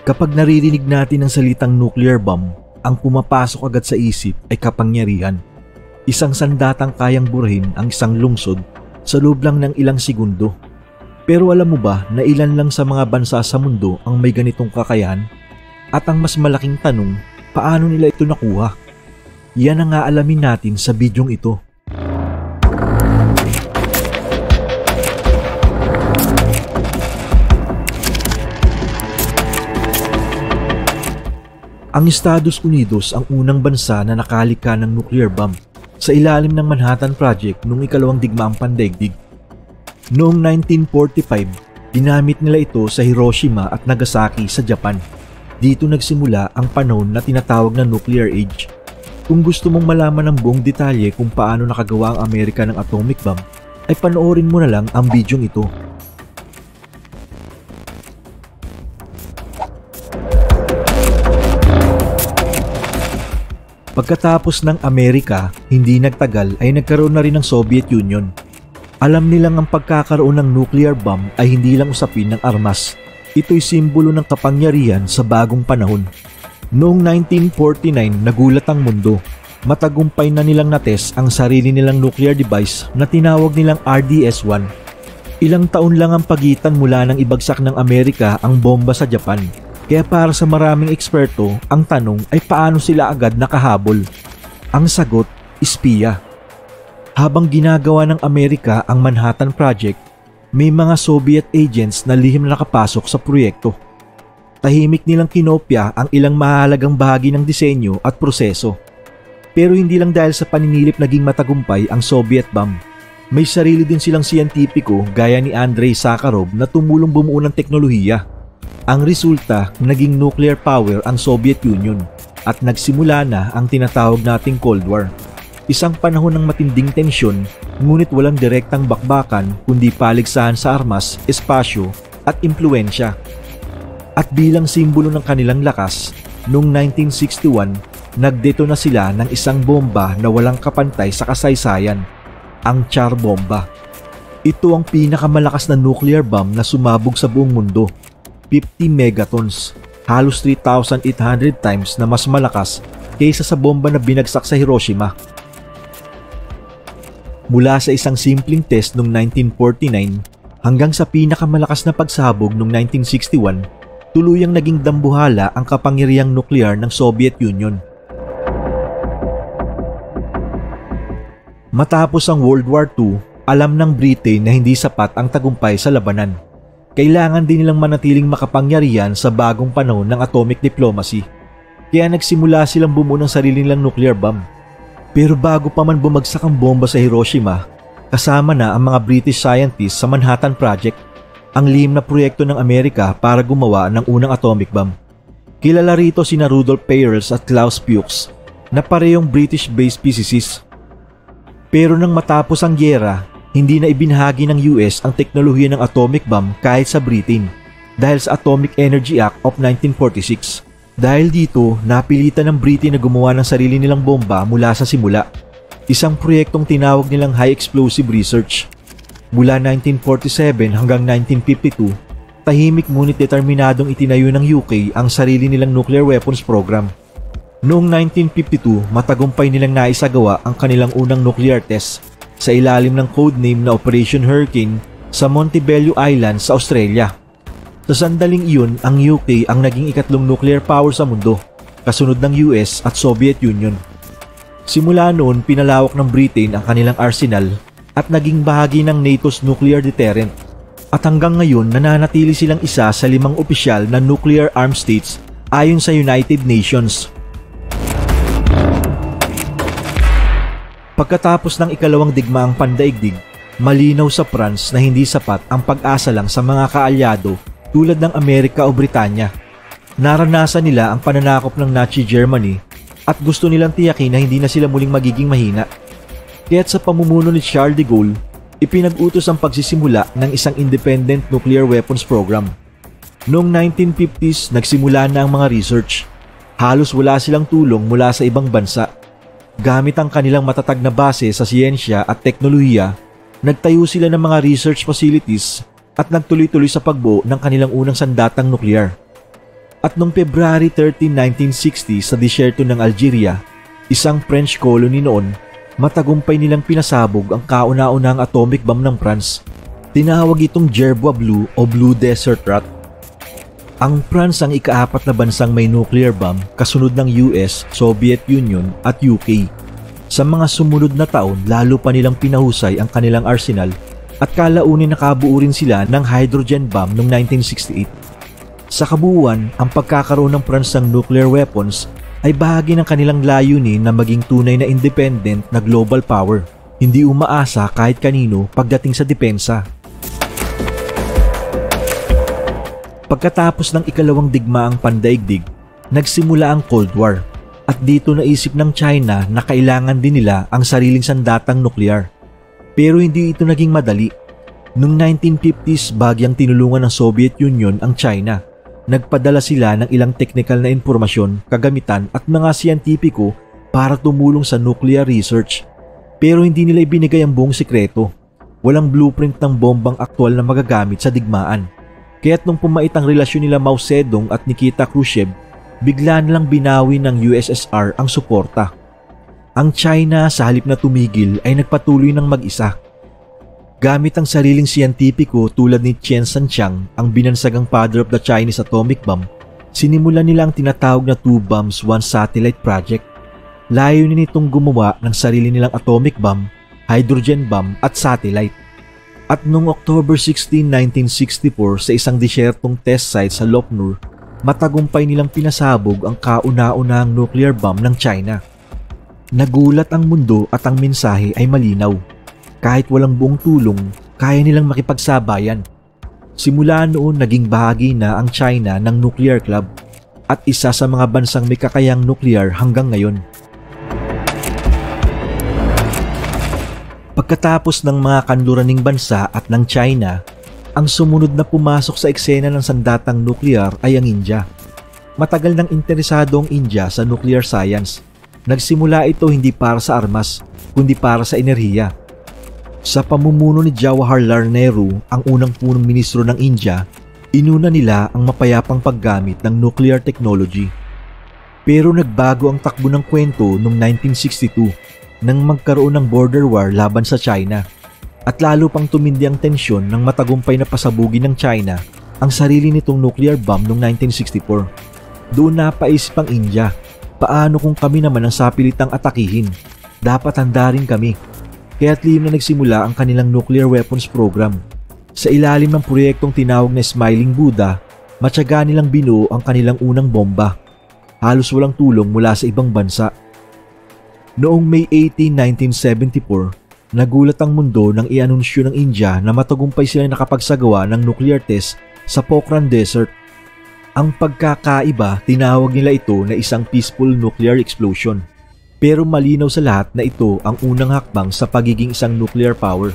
Kapag naririnig natin ang salitang nuclear bomb, ang pumapasok agad sa isip ay kapangyarihan. Isang sandatang kayang burahin ang isang lungsod sa loob lang ng ilang segundo. Pero alam mo ba na ilan lang sa mga bansa sa mundo ang may ganitong kakayahan? At ang mas malaking tanong, paano nila ito nakuha? Yan ang aalamin natin sa bidyong ito. Ang Estados Unidos ang unang bansa na nakalikha ng nuclear bomb sa ilalim ng Manhattan Project noong ikalawang digmaang pandaigdig. Noong 1945, ginamit nila ito sa Hiroshima at Nagasaki sa Japan. Dito nagsimula ang panahon na tinatawag na nuclear age. Kung gusto mong malaman ng buong detalye kung paano nakagawa ang Amerika ng atomic bomb, ay panoorin mo na lang ang bidyong ito. Pagkatapos ng Amerika, hindi nagtagal ay nagkaroon na rin ng Soviet Union. Alam nilang ang pagkakaroon ng nuclear bomb ay hindi lang usapin ng armas. Ito'y simbolo ng kapangyarihan sa bagong panahon. Noong 1949, nagulat ang mundo. Matagumpay na nilang natest ang sarili nilang nuclear device na tinawag nilang RDS-1. Ilang taon lang ang pagitan mula nang ibagsak ng Amerika ang bomba sa Japan. Kaya para sa maraming eksperto, ang tanong ay paano sila agad nakahabol? Ang sagot, espiya. Habang ginagawa ng Amerika ang Manhattan Project, may mga Soviet agents na lihim na nakapasok sa proyekto. Tahimik nilang kinopya ang ilang mahalagang bahagi ng disenyo at proseso. Pero hindi lang dahil sa paninilip naging matagumpay ang Soviet bomb. May sarili din silang siyentipiko gaya ni Andrei Sakharov na tumulong bumuo ng teknolohiya. Ang resulta, naging nuclear power ang Soviet Union at nagsimula na ang tinatawag nating Cold War. Isang panahon ng matinding tensyon, ngunit walang direktang bakbakan kundi paligsahan sa armas, espasyo at impluensya. At bilang simbolo ng kanilang lakas, noong 1961, nagdetona sila ng isang bomba na walang kapantay sa kasaysayan, ang Tsar Bomba. Ito ang pinakamalakas na nuclear bomb na sumabog sa buong mundo. 50 megatons, halos 3,800 times na mas malakas kaysa sa bomba na binagsak sa Hiroshima. Mula sa isang simpleng test noong 1949 hanggang sa pinakamalakas na pagsabog noong 1961, tuluyang naging dambuhala ang kapangyarihang nuklear ng Soviet Union. Matapos ang World War II, alam ng Britain na hindi sapat ang tagumpay sa labanan. Kailangan din nilang manatiling makapangyarihan sa bagong panahon ng atomic diplomacy. Kaya nagsimula silang bumuo ng sarili nilang nuclear bomb. Pero bago pa man bumagsak ang bomba sa Hiroshima, kasama na ang mga British scientists sa Manhattan Project, ang lihim na proyekto ng Amerika para gumawa ng unang atomic bomb. Kilala rito sina Rudolf Peierls at Klaus Fuchs na parehong British-based physicists. Pero nang matapos ang gyera, hindi na ibinahagi ng US ang teknolohiya ng atomic bomb kahit sa Britain dahil sa Atomic Energy Act of 1946. Dahil dito, napilitan ng Britain na gumawa ng sarili nilang bomba mula sa simula. Isang proyektong tinawag nilang High Explosive Research. Mula 1947 hanggang 1952, tahimik ngunit determinadong itinayo ng UK ang sarili nilang nuclear weapons program. Noong 1952, matagumpay nilang naisagawa ang kanilang unang nuclear test sa ilalim ng codename na Operation Hurricane sa Montebello Island sa Australia. Sa sandaling iyon, ang UK ang naging ikatlong nuclear power sa mundo, kasunod ng US at Soviet Union. Simula noon, pinalawak ng Britain ang kanilang arsenal at naging bahagi ng NATO's nuclear deterrent. At hanggang ngayon, nananatili silang isa sa 5 opisyal na nuclear armed states ayon sa United Nations. Pagkatapos ng ikalawang digmaang pandaigdig, malinaw sa France na hindi sapat ang pag-asa lang sa mga kaalyado tulad ng Amerika o Britanya. Naranasan nila ang pananakop ng Nazi Germany at gusto nilang tiyakin na hindi na sila muling magiging mahina. Kaya't sa pamumuno ni Charles de Gaulle, ipinag-utos ang pagsisimula ng isang independent nuclear weapons program. Noong 1950s, nagsimula na ang mga research. Halos wala silang tulong mula sa ibang bansa. Gamit ang kanilang matatag na base sa siyensya at teknolohiya, nagtayo sila ng mga research facilities at nagtuloy-tuloy sa pagbuo ng kanilang unang sandatang nuklear. At noong February 13, 1960 sa disyerto ng Algeria, isang French colony noon, matagumpay nilang pinasabog ang kauna-unahang atomic bomb ng France. Tinawag itong Jerbois Blue o Blue Desert Rat. Ang France ang ika-4 na bansang may nuclear bomb kasunod ng US, Soviet Union at UK. Sa mga sumunod na taon, lalo pa nilang pinahusay ang kanilang arsenal at kalaunin nakabuo rin sila ng hydrogen bomb noong 1968. Sa kabuuan, ang pagkakaroon ng France ng nuclear weapons ay bahagi ng kanilang layunin na maging tunay na independent na global power, hindi umaasa kahit kanino pagdating sa depensa. Pagkatapos ng ikalawang digmaang pandaigdig, nagsimula ang Cold War at dito naisip ng China na kailangan din nila ang sariling sandatang nuklear. Pero hindi ito naging madali. Noong 1950s, bagyang tinulungan ng Soviet Union ang China. Nagpadala sila ng ilang technical na impormasyon, kagamitan at mga siyentipiko para tumulong sa nuclear research. Pero hindi nila ibinigay ang buong sikreto. Walang blueprint ng bombang aktwal na magagamit sa digmaan. Kaya't nung pumait ang relasyon nila Mao Zedong at Nikita Khrushchev, bigla nilang binawi ng USSR ang suporta. Ang China sa halip na tumigil ay nagpatuloy ng mag-isa. Gamit ang sariling siyentipiko tulad ni Chen Sanchang, ang binansagang father of the Chinese atomic bomb, sinimulan nila ang tinatawag na Two Bombs, One Satellite Project. Layunin nitong gumawa ng sarili nilang atomic bomb, hydrogen bomb at satellite. At noong October 16, 1964 sa isang disyertong test site sa Lopnur, matagumpay nilang pinasabog ang kauna-unahang nuclear bomb ng China. Nagulat ang mundo at ang mensahe ay malinaw. Kahit walang buong tulong, kaya nilang makipagsabayan. Simula noon naging bahagi na ang China ng Nuclear Club at isa sa mga bansang may kakayang nuclear hanggang ngayon. Pagkatapos ng mga kanluraning bansa at ng China, ang sumunod na pumasok sa eksena ng sandatang nuclear ay ang India. Matagal nang interesado ang India sa nuclear science. Nagsimula ito hindi para sa armas, kundi para sa enerhiya. Sa pamumuno ni Jawaharlal Nehru, ang unang punong ministro ng India, inuna nila ang mapayapang paggamit ng nuclear technology. Pero nagbago ang takbo ng kwento noong 1962 nang magkaroon ng border war laban sa China at lalo pang tumindi ang tensyon nang matagumpay na pasabugin ng China ang sarili nitong nuclear bomb noong 1964. Doon napaisip ang India, paano kung kami naman ang sapilitang atakihin? Dapat handa rin kami. Kaya't lihim na nagsimula ang kanilang nuclear weapons program. Sa ilalim ng proyektong tinawag na Smiling Buddha, matyaga nilang binuo ang kanilang unang bomba. Halos walang tulong mula sa ibang bansa. Noong May 18, 1974, nagulat ang mundo nang i-anunsyo ng India na matagumpay sila nakapagsagawa ng nuclear test sa Pokhran Desert. Ang pagkakaiba, tinawag nila ito na isang peaceful nuclear explosion. Pero malinaw sa lahat na ito ang unang hakbang sa pagiging isang nuclear power.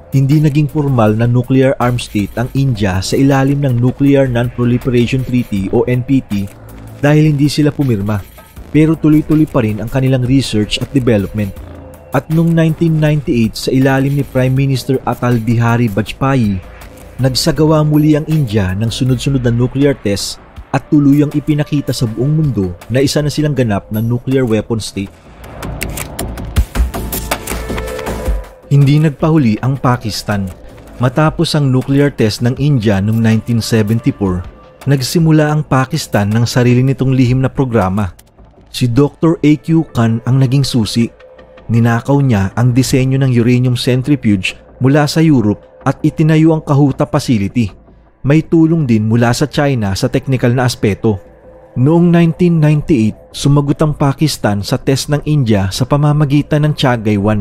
Hindi naging formal na nuclear armed state ang India sa ilalim ng Nuclear Non-Proliferation Treaty o NPT dahil hindi sila pumirma. Pero tuloy-tuloy pa rin ang kanilang research at development. At noong 1998 sa ilalim ni Prime Minister Atal Bihari Vajpayee, nagsagawa muli ang India ng sunod-sunod na nuclear tests at tuluyang ipinakita sa buong mundo na isa na silang ganap na nuclear weapon state. Hindi nagpahuli ang Pakistan. Matapos ang nuclear test ng India noong 1974, nagsimula ang Pakistan ng sarili nitong lihim na programa. Si Dr. A.Q. Khan ang naging susi. Ninakaw niya ang disenyo ng uranium centrifuge mula sa Europe at itinayo ang Kahuta Facility. May tulong din mula sa China sa teknikal na aspeto. Noong 1998, sumagot ang Pakistan sa test ng India sa pamamagitan ng Chagae-1,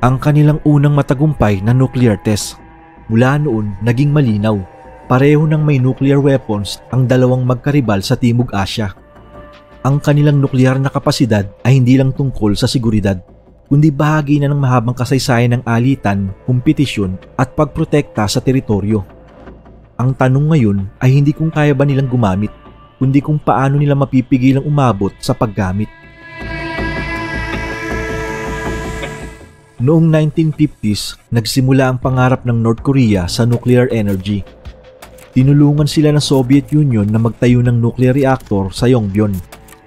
ang kanilang unang matagumpay na nuclear test. Mula noon, naging malinaw. Pareho ng may nuclear weapons ang dalawang magkaribal sa Timog Asya. Ang kanilang nuklear na kapasidad ay hindi lang tungkol sa seguridad, kundi bahagi na ng mahabang kasaysayan ng alitan, kompetisyon at pagprotekta sa teritoryo. Ang tanong ngayon ay hindi kung kaya ba nilang gumamit, kundi kung paano nila mapipigilang umabot sa paggamit. Noong 1950s, nagsimula ang pangarap ng North Korea sa nuclear energy. Tinulungan sila ng Soviet Union na magtayo ng nuclear reactor sa Yongbyon.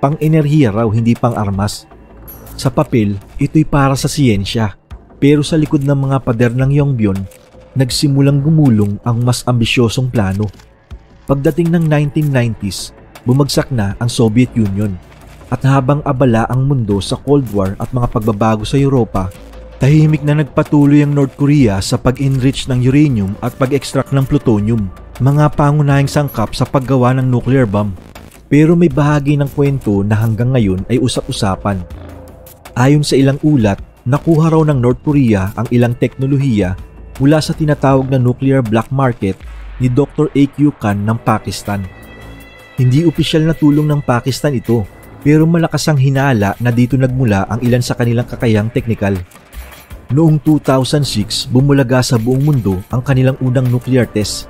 Pang-enerhiya raw, hindi pang-armas. Sa papel, ito'y para sa siyensya. Pero sa likod ng mga pader ng Yongbyon, nagsimulang gumulong ang mas ambisyosong plano. Pagdating ng 1990s, bumagsak na ang Soviet Union. At habang abala ang mundo sa Cold War at mga pagbabago sa Europa, tahimik na nagpatuloy ang North Korea sa pag-enrich ng uranium at pag-extract ng plutonium, mga pangunahing sangkap sa paggawa ng nuclear bomb. Pero may bahagi ng kwento na hanggang ngayon ay usap-usapan. Ayon sa ilang ulat, nakuha raw ng North Korea ang ilang teknolohiya mula sa tinatawag na nuclear black market ni Dr. A.Q. Khan ng Pakistan. Hindi opisyal na tulong ng Pakistan ito, pero malakas ang hinala na dito nagmula ang ilan sa kanilang kakayang teknikal. Noong 2006, bumulaga sa buong mundo ang kanilang unang nuclear test.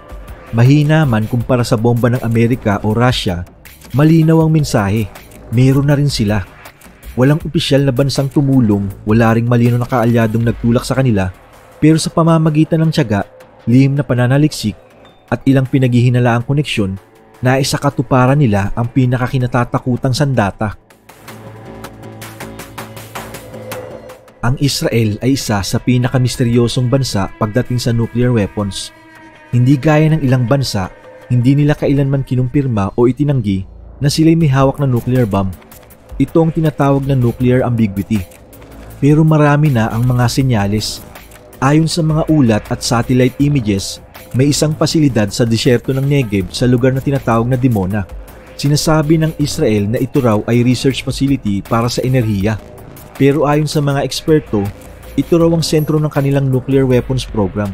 Mahina man kumpara sa bomba ng Amerika o Russia, malinaw ang mensahe, meron na rin sila. Walang opisyal na bansang tumulong, wala ring malinaw na kaalyadong nagtulak sa kanila, pero sa pamamagitan ng tiyaga, lihim na pananaliksik at ilang pinaghihinalaang koneksyon, naisa katuparan nila ang pinakakinatatakutang sandata. Ang Israel ay isa sa pinakamisteryosong bansa pagdating sa nuclear weapons. Hindi gaya ng ilang bansa, hindi nila kailanman kinumpirma o itinanggi na sila'y may hawak na nuclear bomb. Ito ang tinatawag na nuclear ambiguity. Pero marami na ang mga senyales. Ayon sa mga ulat at satellite images, may isang pasilidad sa disyerto ng Negev sa lugar na tinatawag na Dimona. Sinasabi ng Israel na ito raw ay research facility para sa enerhiya. Pero ayon sa mga eksperto, ito raw ang sentro ng kanilang nuclear weapons program.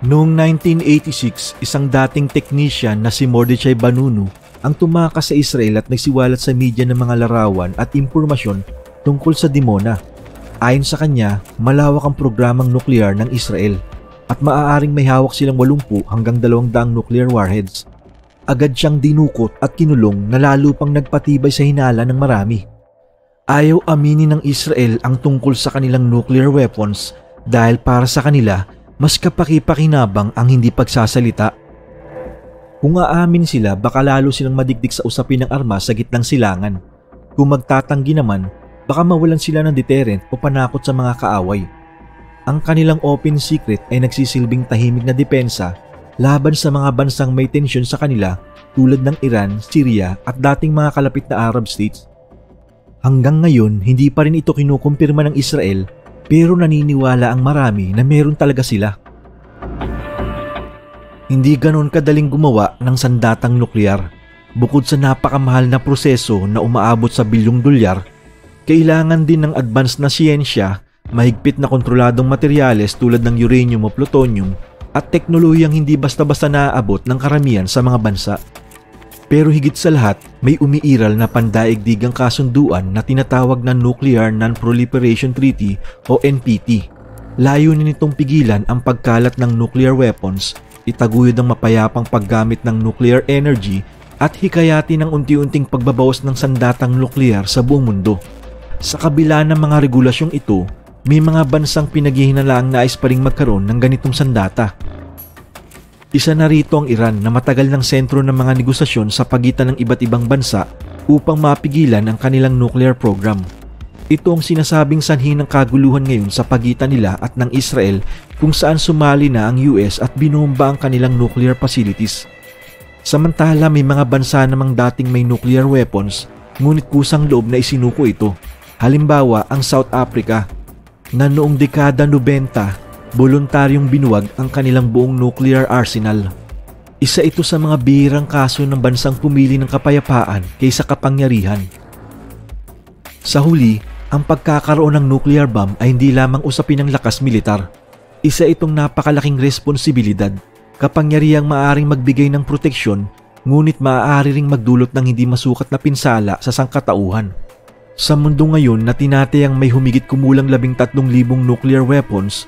Noong 1986, isang dating technician na si Mordechai Vanunu ang tumakas sa Israel at nagsiwalat sa media ng mga larawan at impormasyon tungkol sa Dimona. Ayon sa kanya, malawak ang programang nuklear ng Israel at maaaring may hawak silang 80 hanggang 200 nuclear warheads. Agad siyang dinukot at kinulong na lalo pang nagpatibay sa hinala ng marami. Ayaw aminin ng Israel ang tungkol sa kanilang nuclear weapons dahil para sa kanila, mas kapaki-pakinabang ang hindi pagsasalita. Kung aamin sila, baka lalo silang madikdik sa usapin ng armas sa gitnang silangan. Kung magtatanggi naman, baka mawalan sila ng deterrent o panakot sa mga kaaway. Ang kanilang open secret ay nagsisilbing tahimik na depensa laban sa mga bansang may tensyon sa kanila tulad ng Iran, Syria at dating mga kalapit na Arab states. Hanggang ngayon, hindi pa rin ito kinukumpirma ng Israel pero naniniwala ang marami na meron talaga sila. Hindi ganon kadaling gumawa ng sandatang nuklear. Bukod sa napakamahal na proseso na umaabot sa bilyong dolyar, kailangan din ng advanced na siyensya, mahigpit na kontroladong materyales tulad ng uranium o plutonium at teknolohiyang hindi basta-basta naaabot ng karamihan sa mga bansa. Pero higit sa lahat, may umiiral na pandaigdigang kasunduan na tinatawag na Nuclear Non-Proliferation Treaty o NPT. Layunin nitong pigilan ang pagkalat ng nuclear weapons, itaguyod ang mapayapang paggamit ng nuclear energy at hikayati ng unti-unting pagbabawas ng sandatang nuklear sa buong mundo. Sa kabila ng mga regulasyong ito, may mga bansang pinaghihinalaang nais pa ring magkaroon ng ganitong sandata. Isa na rito ang Iran na matagal ng sentro ng mga negosasyon sa pagitan ng iba't ibang bansa upang mapigilan ang kanilang nuclear program. Ito ang sinasabing sanhi ng kaguluhan ngayon sa pagitan nila at ng Israel kung saan sumali na ang US at binomba ang kanilang nuclear facilities. Samantala may mga bansa namang dating may nuclear weapons ngunit kusang loob na isinuko ito. Halimbawa ang South Africa na noong dekada 90 voluntaryong binuwag ang kanilang buong nuclear arsenal. Isa ito sa mga bihirang kaso ng bansang pumili ng kapayapaan kaysa kapangyarihan. Sa huli, ang pagkakaroon ng nuclear bomb ay hindi lamang usapin ng lakas militar. Isa itong napakalaking responsibilidad, kapangyarihang maaaring magbigay ng proteksyon, ngunit maaari ring magdulot ng hindi masukat na pinsala sa sangkatauhan. Sa mundo ngayon na tinatayang may humigit kumulang 13,000 nuclear weapons,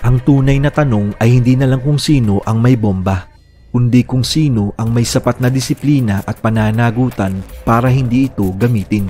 ang tunay na tanong ay hindi na lang kung sino ang may bomba, kundi kung sino ang may sapat na disiplina at pananagutan para hindi ito gamitin.